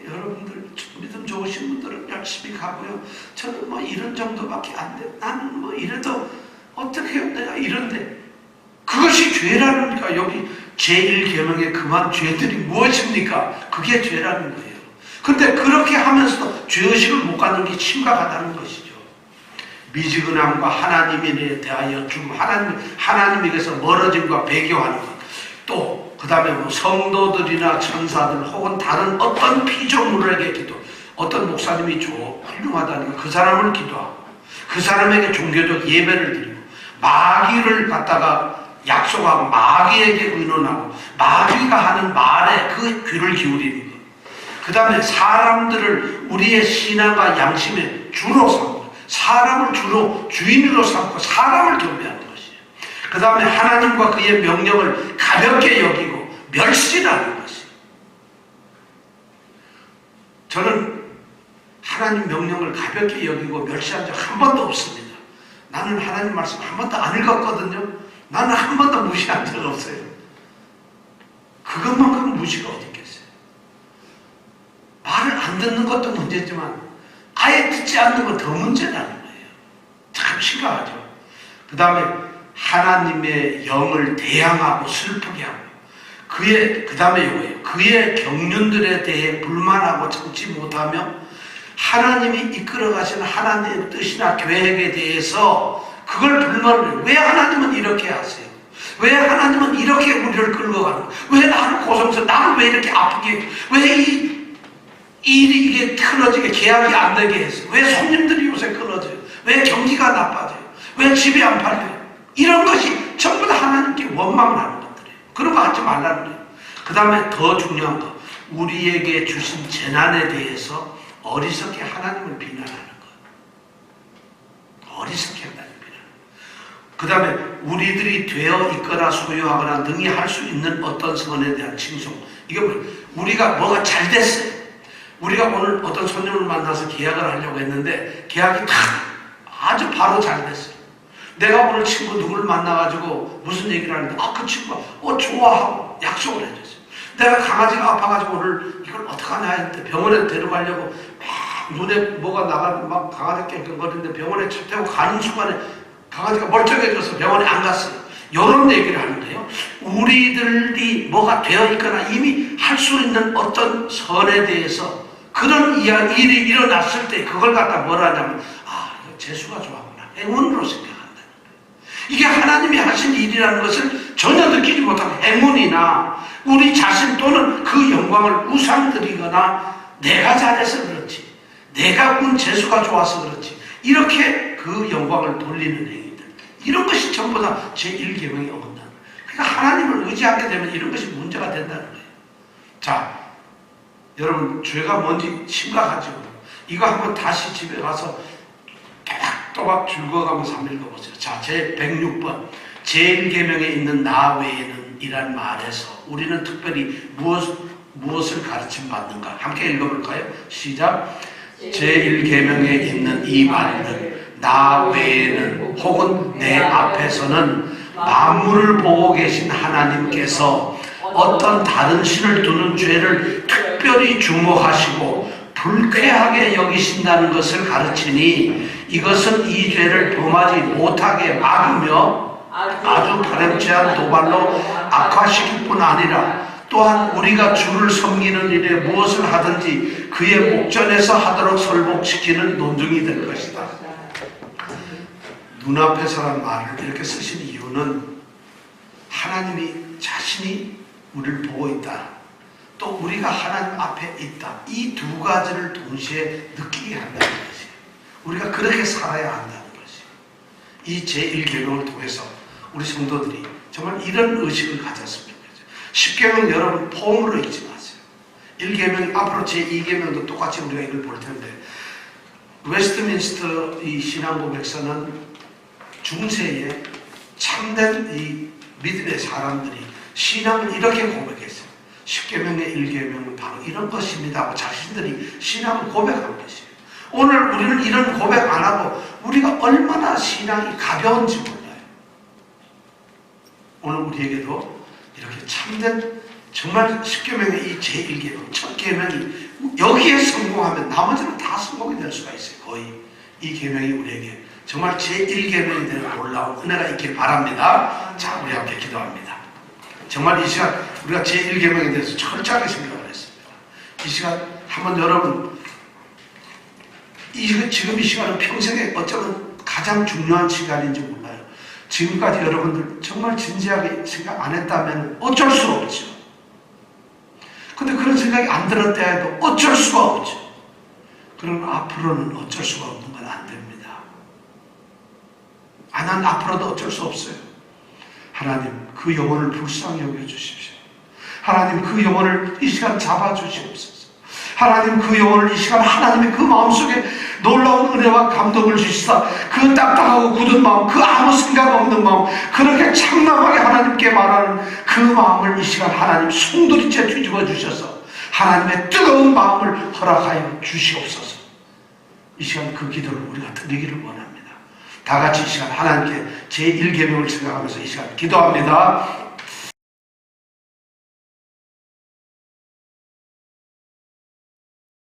여러분들 믿음 좋으신 분들은 열심히 가고요. 저는 뭐 이런 정도밖에 안 돼. 나는 뭐 이래도 어떻게 해요? 내가 이런데. 그것이 죄라니까. 여기 제1계명의 그만 죄들이 무엇입니까? 그게 죄라는 거예요. 근데 그렇게 하면서도 죄의식을 못 갖는 게 심각하다는 것이죠. 미지근함과 하나님에 대하여 죽음, 하나님에게서 멀어짐과 배교하는 것. 또 그 다음에 뭐 성도들이나 천사들 혹은 다른 어떤 피조물에게 기도, 어떤 목사님이 훌륭하다니까 그 사람을 기도하고 그 사람에게 종교적 예배를 드리고 마귀를 갖다가 약속하고 마귀에게 의논하고 마귀가 하는 말에 그 귀를 기울이는 것. 그 다음에 사람들을 우리의 신앙과 양심의 주로 삼고 사람을 주로 주인으로 삼고 사람을 경배하는 것이에요. 그 다음에 하나님과 그의 명령을 가볍게 여기고 멸시라는 것이에요. 저는 하나님 명령을 가볍게 여기고 멸시한 적 한 번도 없습니다. 나는 하나님 말씀 한 번도 안 읽었거든요. 나는 한 번도 무시한 적 없어요. 그것만큼 무시가 어디 있겠어요. 말을 안 듣는 것도 문제지만 아예 듣지 않는 건 더 문제라는 거예요. 참 심각하죠. 그 다음에 하나님의 영을 대항하고 슬프게 하고 그 다음에 이거예요. 그의 경륜들에 대해 불만하고 참지 못하며 하나님이 이끌어 가시는 하나님의 뜻이나 계획에 대해서 그걸 불만을 해요. 왜 하나님은 이렇게 하세요? 왜 하나님은 이렇게 우리를 끌고 가는 거예요? 왜 나를 고성서 나를 왜 이렇게 아프게, 왜 이 일이 이게 틀어지게 계약이 안 되게 했어요? 왜 손님들이 요새 끊어져요? 왜 경기가 나빠져요? 왜 집이 안 팔려요? 이런 것이 전부 다 하나님께 원망을 하는 것들이에요. 그런 거 하지 말라는 거예요. 그 다음에 더 중요한 거, 우리에게 주신 재난에 대해서 어리석게 하나님을 비난하는 것. 어리석게 하나님을 비난하는 것. 그 다음에 우리들이 되어 있거나 소유하거나 능히 할 수 있는 어떤 선에 대한 칭송. 이게 뭐예요? 우리가 뭐가 잘 됐어요. 우리가 오늘 어떤 손님을 만나서 계약을 하려고 했는데 계약이 탁 아주 바로 잘 됐어요. 내가 오늘 친구 누구를 만나가지고 무슨 얘기를 하는데 그 친구가 좋아하고 약속을 해줬어요. 내가 강아지가 아파가지고 오늘 이걸 어떡하냐 했는데 병원에 데려가려고 막 눈에 뭐가 나가고 막 강아지 깽깽거리는데 병원에 차 태우고 가는 순간에 강아지가 멀쩡해져서 병원에 안 갔어요. 이런 얘기를 하는데요. 우리들이 뭐가 되어 있거나 이미 할 수 있는 어떤 선에 대해서 그런 일이 일어났을 때 그걸 갖다 뭐라 하냐면 이거 재수가 좋았구나. 행운으로 생각한다는 거예요. 이게 하나님이 하신 일이라는 것을 전혀 느끼지 못하고 행운이나 우리 자신 또는 그 영광을 우상드리거나 내가 잘해서 그렇지, 내가 운 재수가 좋아서 그렇지, 이렇게 그 영광을 돌리는 행위들, 이런 것이 전부 다 제1계명이 어긋나는 거예요. 그러니까 하나님을 의지하게 되면 이런 것이 문제가 된다는 거예요. 자, 여러분 죄가 뭔지 심각하죠. 이거 한번 다시 집에 가서 또박또박 즐거워가면서 한번 읽어보세요. 자, 제 106번 제1계명에 있는 나 외에는 이란 말에서 우리는 특별히 무엇을 가르침 받는가? 함께 읽어볼까요? 시작. 제1계명에 있는 이 말은 나 외에는 혹은 내 앞에서는 만물을 보고 계신 하나님께서 어떤 다른 신을 두는 죄를 특별히 주목하시고 불쾌하게 여기신다는 것을 가르치니 이것은 이 죄를 범하지 못하게 막으며 아주 바람직한 도발로 악화시킬 뿐 아니라 또한 우리가 주를 섬기는 일에 무엇을 하든지 그의 목전에서 하도록 설복시키는 논증이 될 것이다. 눈앞에서란 말을 이렇게 쓰신 이유는 하나님이 자신이 우리를 보고 있다, 또 우리가 하나님 앞에 있다, 이 두 가지를 동시에 느끼게 한다는 것이에요. 우리가 그렇게 살아야 한다는 것이에요. 이 제1계명을 통해서 우리 성도들이 정말 이런 의식을 가졌으면 좋겠어요. 10계명 여러분 폼으로 읽지 마세요. 1계명 앞으로 제2계명도 똑같이 우리가 이걸 볼 텐데, 웨스트민스터 이 신앙고백서는 중세에 참된 이 믿음의 사람들이 신앙을 이렇게 고백했어요. 10계명의 1계명은 바로 이런 것입니다 하고 자신들이 신앙을 고백한 것이에요. 오늘 우리는 이런 고백 안 하고 우리가 얼마나 신앙이 가벼운지 몰라요. 오늘 우리에게도 이렇게 참된 정말 10계명의 이 제1계명, 첫 계명이 여기에 성공하면 나머지는 다 성공이 될 수가 있어요. 거의 이 계명이 우리에게 정말 제1계명이 되는 놀라운 은혜가 있길 바랍니다. 자, 우리 함께 기도합니다. 정말 이 시간 우리가 제1계명에 대해서 철저하게 생각을 했습니다. 이 시간 한번 여러분, 지금 이 시간은 평생에 어쩌면 가장 중요한 시간인지 몰라요. 지금까지 여러분들 정말 진지하게 생각 안 했다면 어쩔 수 없죠. 근데 그런 생각이 안 들었다 해도 어쩔 수가 없죠. 그러면 앞으로는 어쩔 수가 없는 건 안 됩니다. 난 앞으로도 어쩔 수 없어요. 하나님, 그 영혼을 불쌍히 여겨주십시오. 하나님, 그 영혼을 이 시간 잡아주시옵소서. 하나님, 그 영혼을 이 시간 하나님의 그 마음속에 놀라운 은혜와 감동을 주시사 그 딱딱하고 굳은 마음, 그 아무 생각 없는 마음, 그렇게 참남하게 하나님께 말하는 그 마음을 이 시간 하나님 송두리째 뒤집어 주셔서 하나님의 뜨거운 마음을 허락하여 주시옵소서. 이 시간 그 기도를 우리가 드리기를 원합니다. 다 같이 이 시간 하나님께 제1계명을 생각하면서 이 시간 기도합니다.